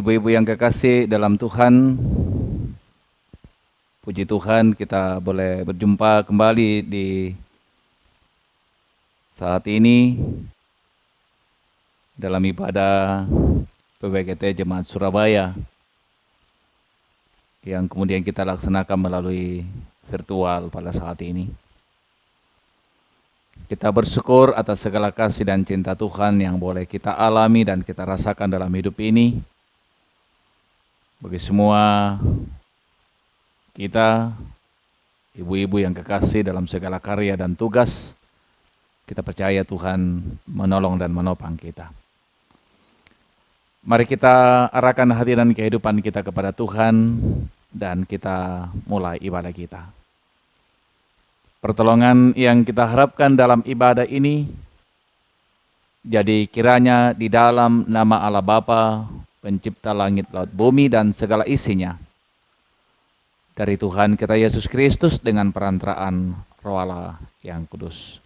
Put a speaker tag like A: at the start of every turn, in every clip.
A: Ibu-ibu yang kekasih dalam Tuhan, puji Tuhan kita boleh berjumpa kembali di saat ini dalam ibadah PWGT Jemaat Surabaya yang kemudian kita laksanakan melalui virtual pada saat ini. Kita bersyukur atas segala kasih dan cinta Tuhan yang boleh kita alami dan kita rasakan dalam hidup ini. Bagi semua kita, ibu-ibu yang kekasih dalam segala karya dan tugas, kita percaya Tuhan menolong dan menopang kita. Mari kita arahkan hati dan kehidupan kita kepada Tuhan dan kita mulai ibadah kita. Pertolongan yang kita harapkan dalam ibadah ini, jadi kiranya di dalam nama Allah Bapa, Pencipta langit, laut, bumi, dan segala isinya, dari Tuhan kita Yesus Kristus dengan perantaraan Roh Allah yang kudus,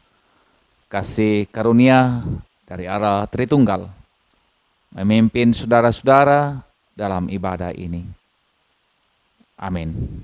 A: kasih karunia dari Allah Tritunggal memimpin saudara-saudara dalam ibadah ini. Amin.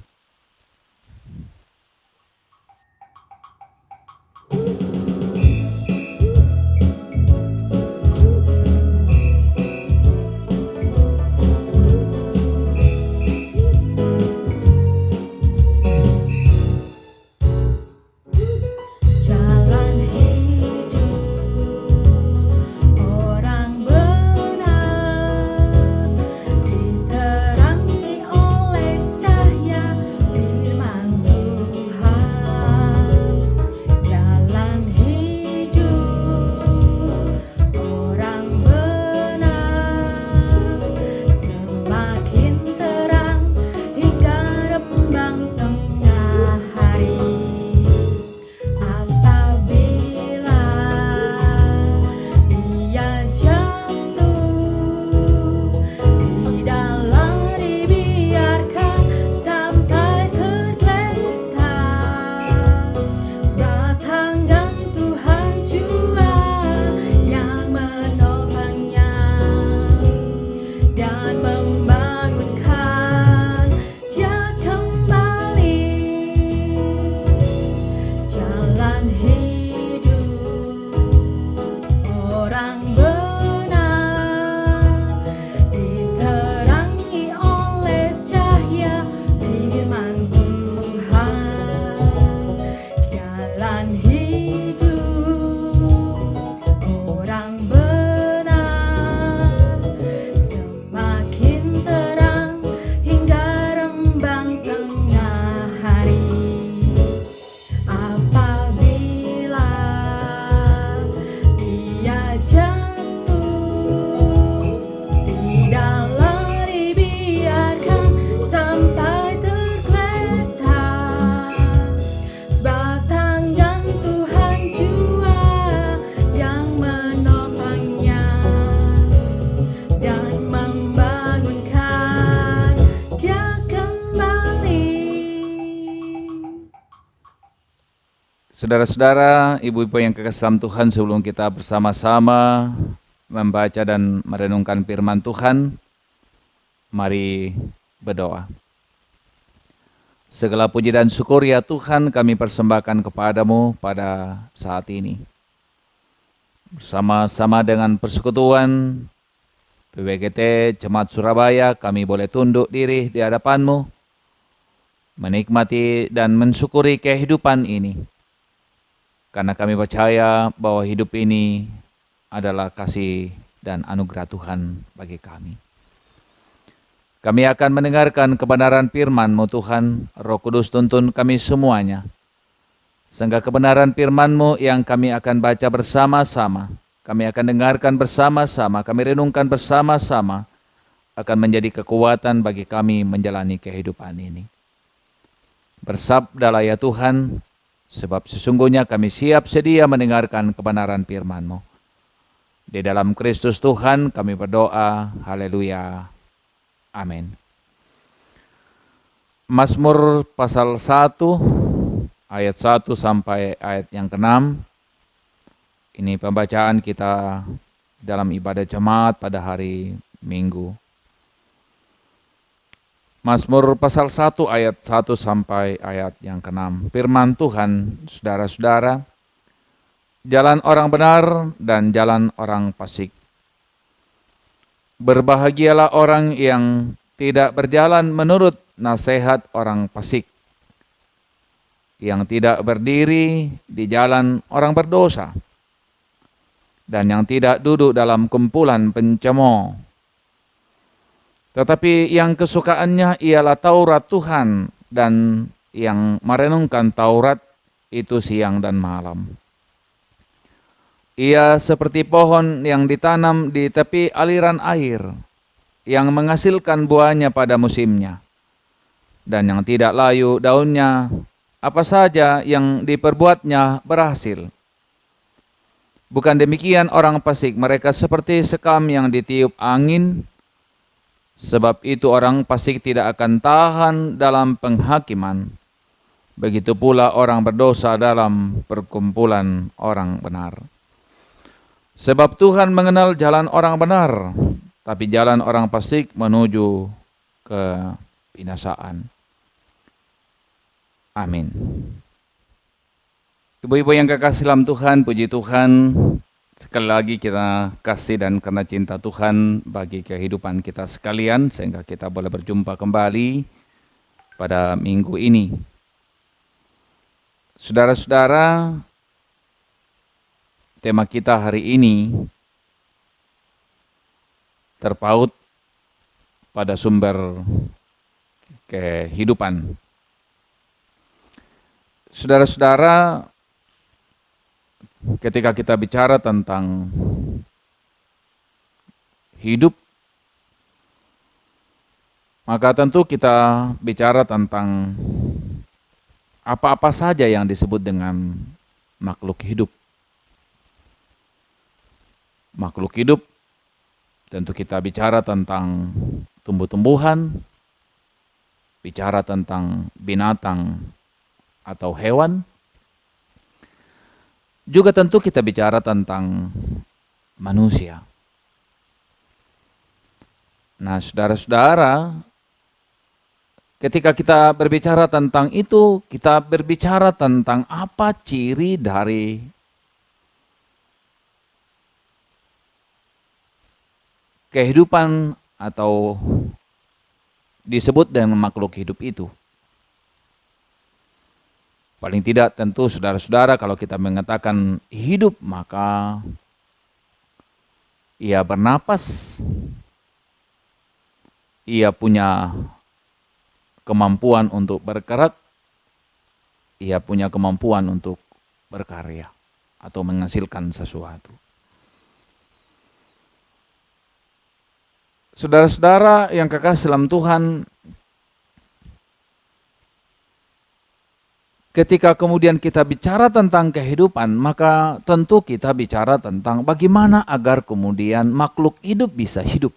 A: Saudara-saudara, ibu-ibu yang kekasih dalam Tuhan, sebelum kita bersama-sama membaca dan merenungkan firman Tuhan, mari berdoa. Segala puji dan syukur ya Tuhan kami persembahkan kepadamu pada saat ini. Bersama-sama dengan persekutuan PWGT Jemaat Surabaya, kami boleh tunduk diri di hadapan-Mu, menikmati dan mensyukuri kehidupan ini. Karena kami percaya bahwa hidup ini adalah kasih dan anugerah Tuhan bagi kami. Kami akan mendengarkan kebenaran firman-Mu Tuhan, Roh Kudus tuntun kami semuanya. Sehingga kebenaran firman-Mu yang kami akan baca bersama-sama, kami akan dengarkan bersama-sama, kami renungkan bersama-sama, akan menjadi kekuatan bagi kami menjalani kehidupan ini. Bersabdalah ya Tuhan, sebab sesungguhnya kami siap sedia mendengarkan kebenaran firman-Mu. Di dalam Kristus Tuhan kami berdoa, haleluya, amin. Mazmur pasal 1, ayat 1 sampai ayat yang ke-6. Ini pembacaan kita dalam ibadah jemaat pada hari Minggu. Mazmur pasal 1 ayat 1 sampai ayat yang ke-6. Firman Tuhan, saudara-saudara, jalan orang benar dan jalan orang fasik. Berbahagialah orang yang tidak berjalan menurut nasihat orang fasik, yang tidak berdiri di jalan orang berdosa, dan yang tidak duduk dalam kumpulan pencemooh. Tetapi yang kesukaannya ialah Taurat Tuhan, dan yang merenungkan Taurat itu siang dan malam. Ia seperti pohon yang ditanam di tepi aliran air, yang menghasilkan buahnya pada musimnya, dan yang tidak layu daunnya, apa saja yang diperbuatnya berhasil. Bukan demikian orang fasik, mereka seperti sekam yang ditiup angin. Sebab itu orang fasik tidak akan tahan dalam penghakiman. Begitu pula orang berdosa dalam perkumpulan orang benar. Sebab Tuhan mengenal jalan orang benar, tapi jalan orang fasik menuju ke binasaan. Amin. Ibu-ibu yang kekasih dalam Tuhan, puji Tuhan. Sekali lagi kita kasih dan karena cinta Tuhan bagi kehidupan kita sekalian, sehingga kita boleh berjumpa kembali pada minggu ini. Saudara-saudara, tema kita hari ini terpaut pada sumber kehidupan. Saudara-saudara, ketika kita bicara tentang hidup, maka tentu kita bicara tentang apa-apa saja yang disebut dengan makhluk hidup. Makhluk hidup, tentu kita bicara tentang tumbuh-tumbuhan, bicara tentang binatang atau hewan, juga tentu kita bicara tentang manusia. Nah, saudara-saudara, ketika kita berbicara tentang itu, kita berbicara tentang apa ciri dari kehidupan atau disebut dengan makhluk hidup itu. Paling tidak tentu saudara-saudara, kalau kita mengatakan hidup, maka ia bernapas, ia punya kemampuan untuk bergerak, ia punya kemampuan untuk berkarya atau menghasilkan sesuatu. Saudara-saudara yang kekasih dalam Tuhan, ketika kemudian kita bicara tentang kehidupan, maka tentu kita bicara tentang bagaimana agar kemudian makhluk hidup bisa hidup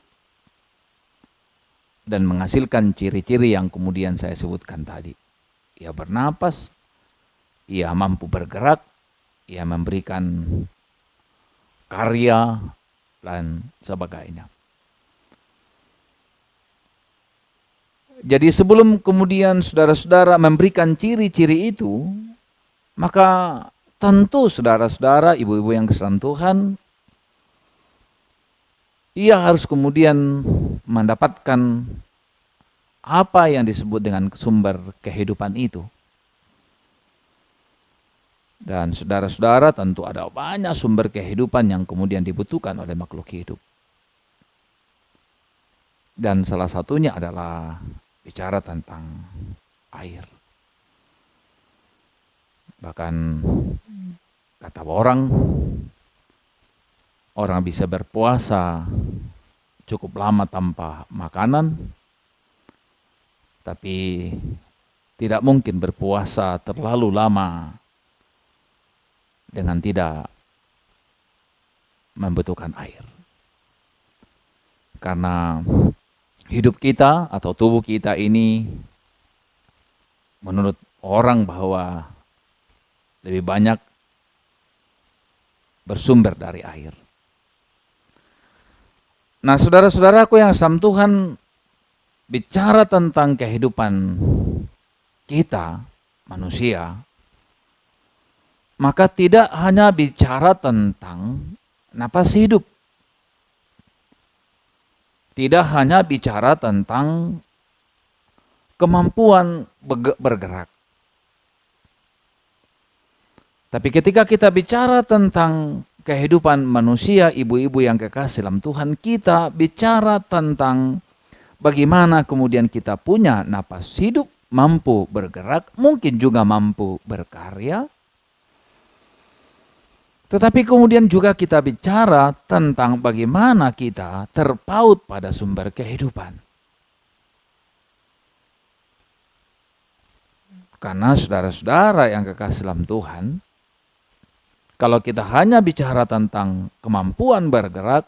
A: dan menghasilkan ciri-ciri yang kemudian saya sebutkan tadi. Ia bernapas, ia mampu bergerak, ia memberikan karya, dan sebagainya. Jadi sebelum kemudian saudara-saudara memberikan ciri-ciri itu, maka tentu saudara-saudara, ibu-ibu yang kesal Tuhan, ia harus kemudian mendapatkan apa yang disebut dengan sumber kehidupan itu. Dan saudara-saudara, tentu ada banyak sumber kehidupan yang kemudian dibutuhkan oleh makhluk hidup. Dan salah satunya adalah bicara tentang air. Bahkan kata orang bisa berpuasa cukup lama tanpa makanan, tapi tidak mungkin berpuasa terlalu lama dengan tidak membutuhkan air. Karena hidup kita atau tubuh kita ini menurut orang bahwa lebih banyak bersumber dari air. Nah, saudara-saudaraku yang sama Tuhan, bicara tentang kehidupan kita, manusia, maka tidak hanya bicara tentang napas hidup. Tidak hanya bicara tentang kemampuan bergerak. Tapi ketika kita bicara tentang kehidupan manusia, ibu-ibu yang kekasih dalam Tuhan, kita bicara tentang bagaimana kemudian kita punya napas hidup, mampu bergerak, mungkin juga mampu berkarya. Tetapi kemudian juga kita bicara tentang bagaimana kita terpaut pada sumber kehidupan. Karena saudara-saudara yang kekasih dalam Tuhan, kalau kita hanya bicara tentang kemampuan bergerak,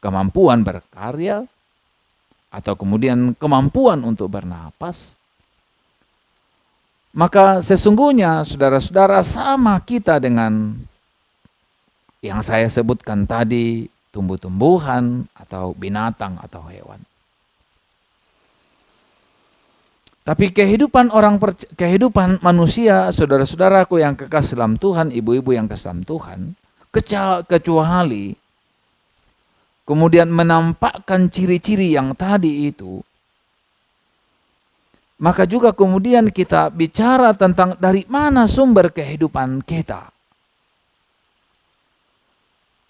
A: kemampuan berkarya, atau kemudian kemampuan untuk bernapas, maka sesungguhnya saudara-saudara sama kita dengan yang saya sebutkan tadi, tumbuh-tumbuhan atau binatang atau hewan. Tapi kehidupan kehidupan manusia, saudara-saudaraku yang kekasih dalam Tuhan, ibu-ibu yang kekasih dalam Tuhan, kecuali kemudian menampakkan ciri-ciri yang tadi itu, maka juga kemudian kita bicara tentang dari mana sumber kehidupan kita.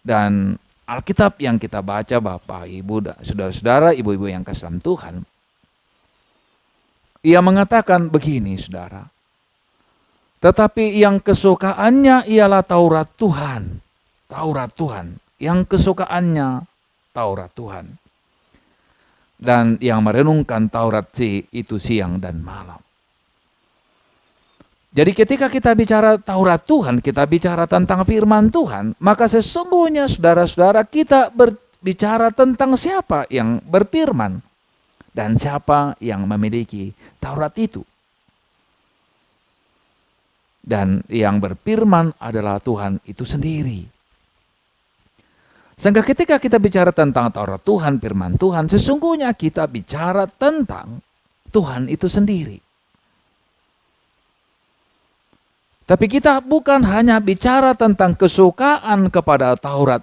A: Dan Alkitab yang kita baca, Bapak, Ibu, saudara-saudara, ibu-ibu yang kasih dalam Tuhan, ia mengatakan begini, saudara. Tetapi yang kesukaannya ialah Taurat Tuhan. Taurat Tuhan. Yang kesukaannya Taurat Tuhan. Dan yang merenungkan Taurat itu siang dan malam. Jadi ketika kita bicara Taurat Tuhan, kita bicara tentang firman Tuhan, maka sesungguhnya saudara-saudara kita berbicara tentang siapa yang berfirman. Dan siapa yang memiliki Taurat itu. Dan yang berfirman adalah Tuhan itu sendiri. Sehingga ketika kita bicara tentang Taurat Tuhan, firman Tuhan, sesungguhnya kita bicara tentang Tuhan itu sendiri. Tapi kita bukan hanya bicara tentang kesukaan kepada Taurat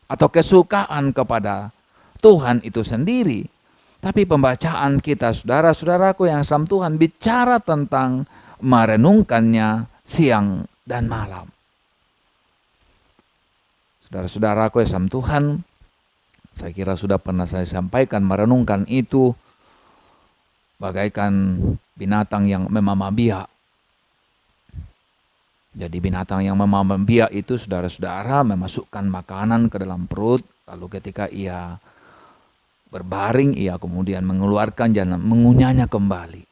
A: atau kesukaan kepada Tuhan itu sendiri. Tapi pembacaan kita, saudara-saudaraku yang dalam Tuhan, bicara tentang merenungkannya siang dan malam. Saudara-saudaraku yang dalam Tuhan, saya kira sudah pernah saya sampaikan, merenungkan itu bagaikan binatang yang memamah biak. Jadi binatang yang memamah biak itu, saudara-saudara, memasukkan makanan ke dalam perut, lalu ketika ia berbaring, ia kemudian mengeluarkan dan mengunyahnya kembali.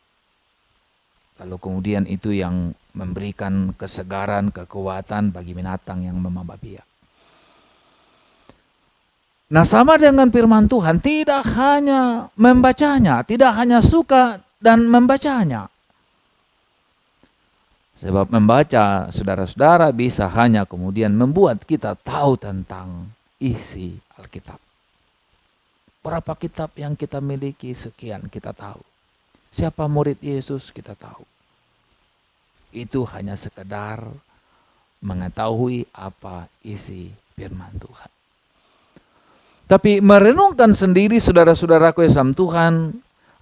A: Lalu kemudian itu yang memberikan kesegaran, kekuatan bagi binatang yang memamah biak. Nah, sama dengan firman Tuhan, tidak hanya membacanya, tidak hanya suka dan membacanya. Sebab membaca, saudara-saudara, bisa hanya kemudian membuat kita tahu tentang isi Alkitab. Berapa kitab yang kita miliki, sekian kita tahu. Siapa murid Yesus kita tahu. Itu hanya sekedar mengetahui apa isi firman Tuhan. Tapi merenungkan sendiri, saudara-saudaraku yang dalam Tuhan,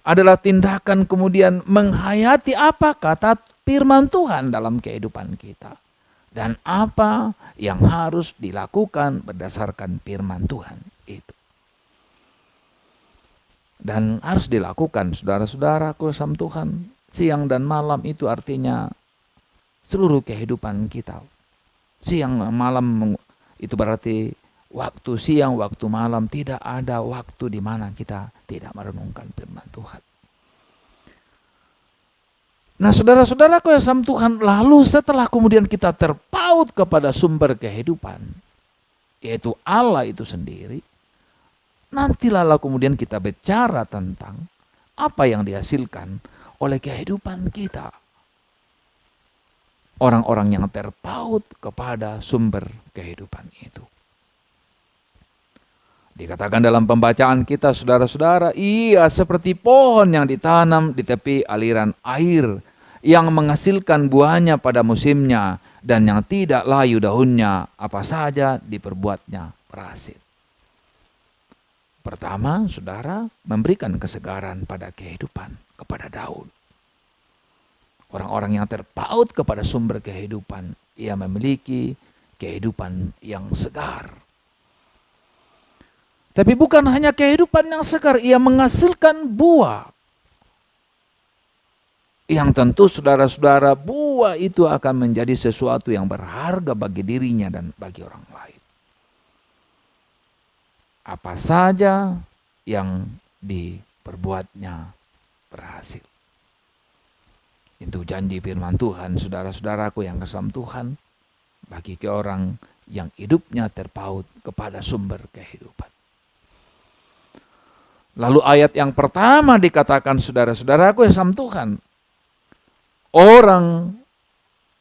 A: adalah tindakan kemudian menghayati apa kata firman Tuhan dalam kehidupan kita. Dan apa yang harus dilakukan berdasarkan firman Tuhan itu. Dan harus dilakukan, saudara-saudaraku dalam Tuhan, siang dan malam itu artinya seluruh kehidupan kita. Siang malam itu berarti waktu siang, waktu malam, tidak ada waktu di mana kita tidak merenungkan firman Tuhan. Nah, saudara-saudaraku yang dalam Tuhan, lalu setelah kemudian kita terpaut kepada sumber kehidupan, yaitu Allah itu sendiri, nantilah kemudian kita bicara tentang apa yang dihasilkan oleh kehidupan kita. Orang-orang yang terpaut kepada sumber kehidupan itu. Dikatakan dalam pembacaan kita, saudara-saudara, ia seperti pohon yang ditanam di tepi aliran air, yang menghasilkan buahnya pada musimnya, dan yang tidak layu daunnya, apa saja diperbuatnya berhasil. Pertama, saudara, memberikan kesegaran pada kehidupan, kepada daun. Orang-orang yang terpaut kepada sumber kehidupan, ia memiliki kehidupan yang segar. Tapi bukan hanya kehidupan yang segar, ia menghasilkan buah. Yang tentu saudara-saudara, buah itu akan menjadi sesuatu yang berharga bagi dirinya dan bagi orang lain. Apa saja yang diperbuatnya berhasil. Itu janji firman Tuhan, saudara-saudaraku yang kasih Tuhan, bagi orang yang hidupnya terpaut kepada sumber kehidupan. Lalu ayat yang pertama dikatakan, saudara-saudaraku yang kasih Tuhan, orang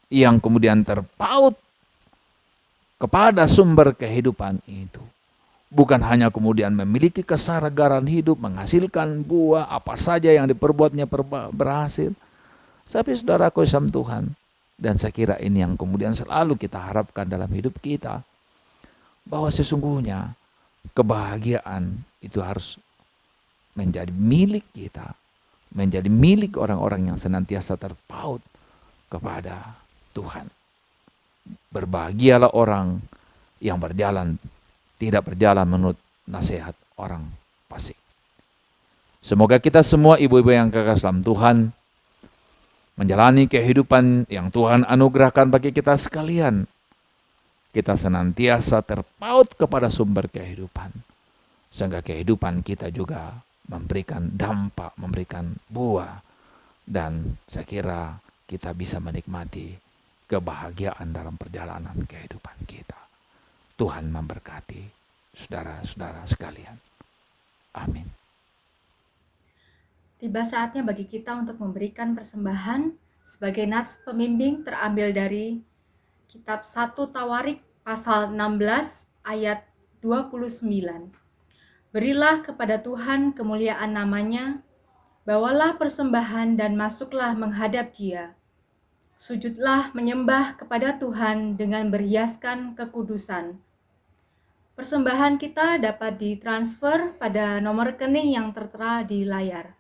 A: yang kemudian terpaut kepada sumber kehidupan itu bukan hanya kemudian memiliki kesegaran hidup, menghasilkan buah, apa saja yang diperbuatnya berhasil. Tapi saudaraku yang kasih Tuhan, dan saya kira ini yang kemudian selalu kita harapkan dalam hidup kita, bahwa sesungguhnya kebahagiaan itu harus menjadi milik kita, menjadi milik orang-orang yang senantiasa terpaut kepada Tuhan. Berbahagialah orang yang tidak berjalan menurut nasihat orang fasik. Semoga kita semua ibu-ibu yang kekasih dalam Tuhan menjalani kehidupan yang Tuhan anugerahkan bagi kita sekalian. Kita senantiasa terpaut kepada sumber kehidupan, sehingga kehidupan kita juga memberikan dampak, memberikan buah, dan saya kira kita bisa menikmati kebahagiaan dalam perjalanan kehidupan kita. Tuhan memberkati saudara-saudara sekalian. Amin.
B: Tiba saatnya bagi kita untuk memberikan persembahan sebagai nas pembimbing terambil dari kitab 1 Tawarik pasal 16 ayat 29. Berilah kepada Tuhan kemuliaan namanya, bawalah persembahan dan masuklah menghadap Dia. Sujudlah menyembah kepada Tuhan dengan berhiaskan kekudusan. Persembahan kita dapat ditransfer pada nomor rekening yang tertera di layar.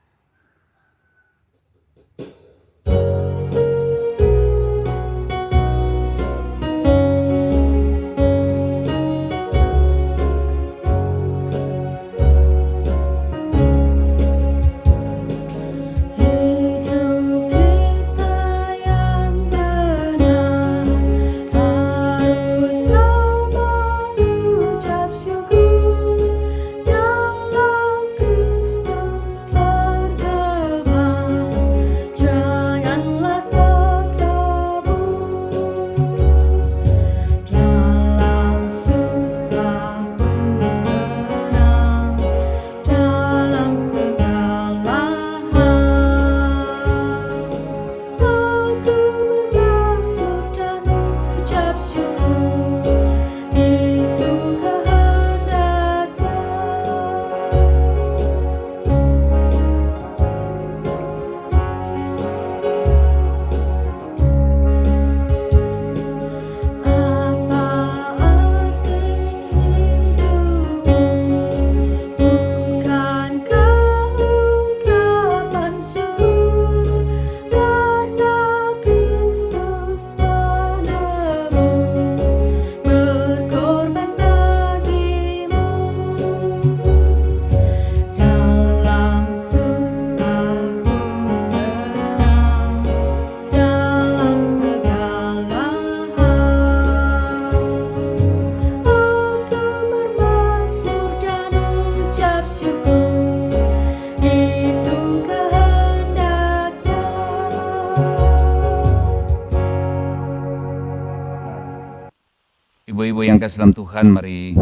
A: Ibu-ibu yang kasih dalam Tuhan, mari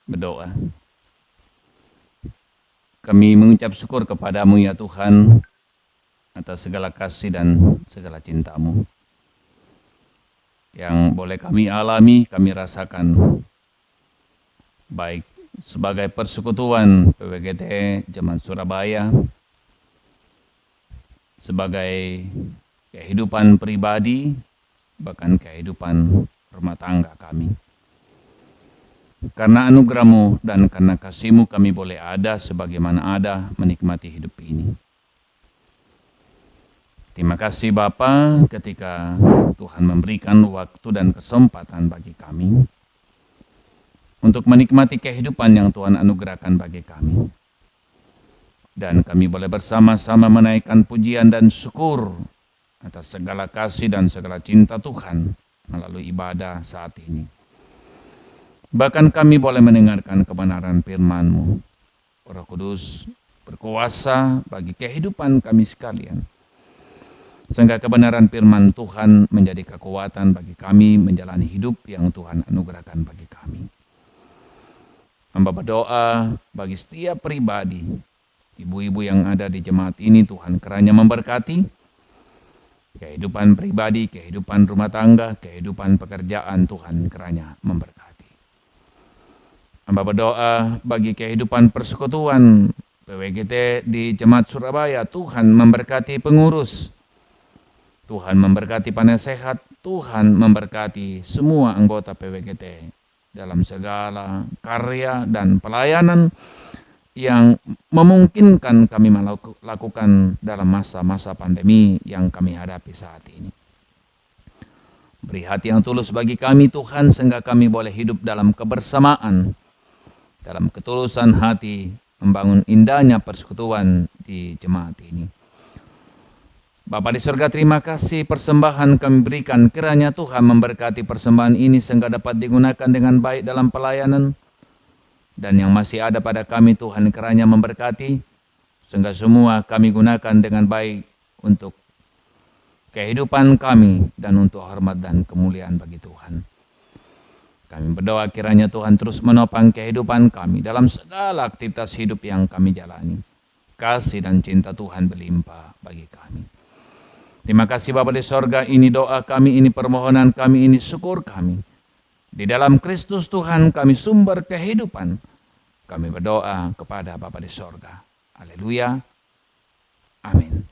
A: berdoa. Kami mengucap syukur kepadamu ya Tuhan, atas segala kasih dan segala cinta-Mu yang boleh kami alami, kami rasakan, baik sebagai persekutuan PWGT Jemaat Surabaya, sebagai kehidupan pribadi, bahkan kehidupan rumah tangga kami. Karena anugerah-Mu dan karena kasih-Mu kami boleh ada sebagaimana ada menikmati hidup ini. Terima kasih Bapa ketika Tuhan memberikan waktu dan kesempatan bagi kami untuk menikmati kehidupan yang Tuhan anugerahkan bagi kami. Dan kami boleh bersama-sama menaikkan pujian dan syukur atas segala kasih dan segala cinta Tuhan melalui ibadah saat ini. Bahkan kami boleh mendengarkan kebenaran firman-Mu. Roh Kudus berkuasa bagi kehidupan kami sekalian. Sehingga kebenaran firman Tuhan menjadi kekuatan bagi kami menjalani hidup yang Tuhan anugerahkan bagi kami. Hamba berdoa bagi setiap pribadi, ibu-ibu yang ada di jemaat ini, Tuhan kiranya memberkati kehidupan pribadi, kehidupan rumah tangga, kehidupan pekerjaan, Tuhan kiranya memberkati. Hamba berdoa bagi kehidupan persekutuan PWGT di Jemaat Surabaya, Tuhan memberkati pengurus, Tuhan memberkati penasehat, Tuhan memberkati semua anggota PWGT dalam segala karya dan pelayanan yang memungkinkan kami melakukan dalam masa-masa pandemi yang kami hadapi saat ini. Beri hati yang tulus bagi kami Tuhan sehingga kami boleh hidup dalam kebersamaan, dalam ketulusan hati, membangun indahnya persekutuan di jemaat ini. Bapa di surga, terima kasih persembahan kami berikan. Kiranya Tuhan memberkati persembahan ini sehingga dapat digunakan dengan baik dalam pelayanan. Dan yang masih ada pada kami Tuhan kiranya memberkati sehingga semua kami gunakan dengan baik untuk kehidupan kami dan untuk hormat dan kemuliaan bagi Tuhan. Kami berdoa kiranya Tuhan terus menopang kehidupan kami dalam segala aktivitas hidup yang kami jalani. Kasih dan cinta Tuhan berlimpah bagi kami. Terima kasih Bapa di sorga, ini doa kami, ini permohonan kami, ini syukur kami. Di dalam Kristus Tuhan kami sumber kehidupan. Kami berdoa kepada Bapa di sorga. Haleluya. Amin.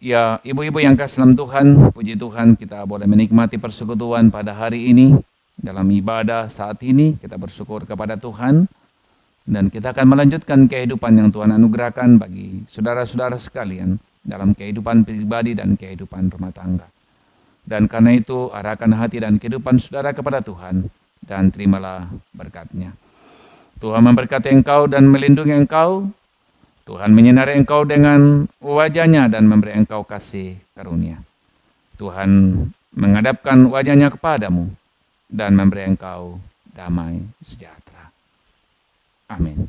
A: Ya, ibu-ibu yang kasih dalam Tuhan, puji Tuhan kita boleh menikmati persekutuan pada hari ini. Dalam ibadah saat ini kita bersyukur kepada Tuhan. Dan kita akan melanjutkan kehidupan yang Tuhan anugerahkan bagi saudara-saudara sekalian dalam kehidupan pribadi dan kehidupan rumah tangga. Dan karena itu arahkan hati dan kehidupan saudara kepada Tuhan dan terimalah berkat-Nya. Tuhan memberkati engkau dan melindungi engkau. Tuhan menyinari engkau dengan wajah-Nya dan memberi engkau kasih karunia. Tuhan menghadapkan wajah-Nya kepadamu dan memberi engkau damai sejahtera. Amin.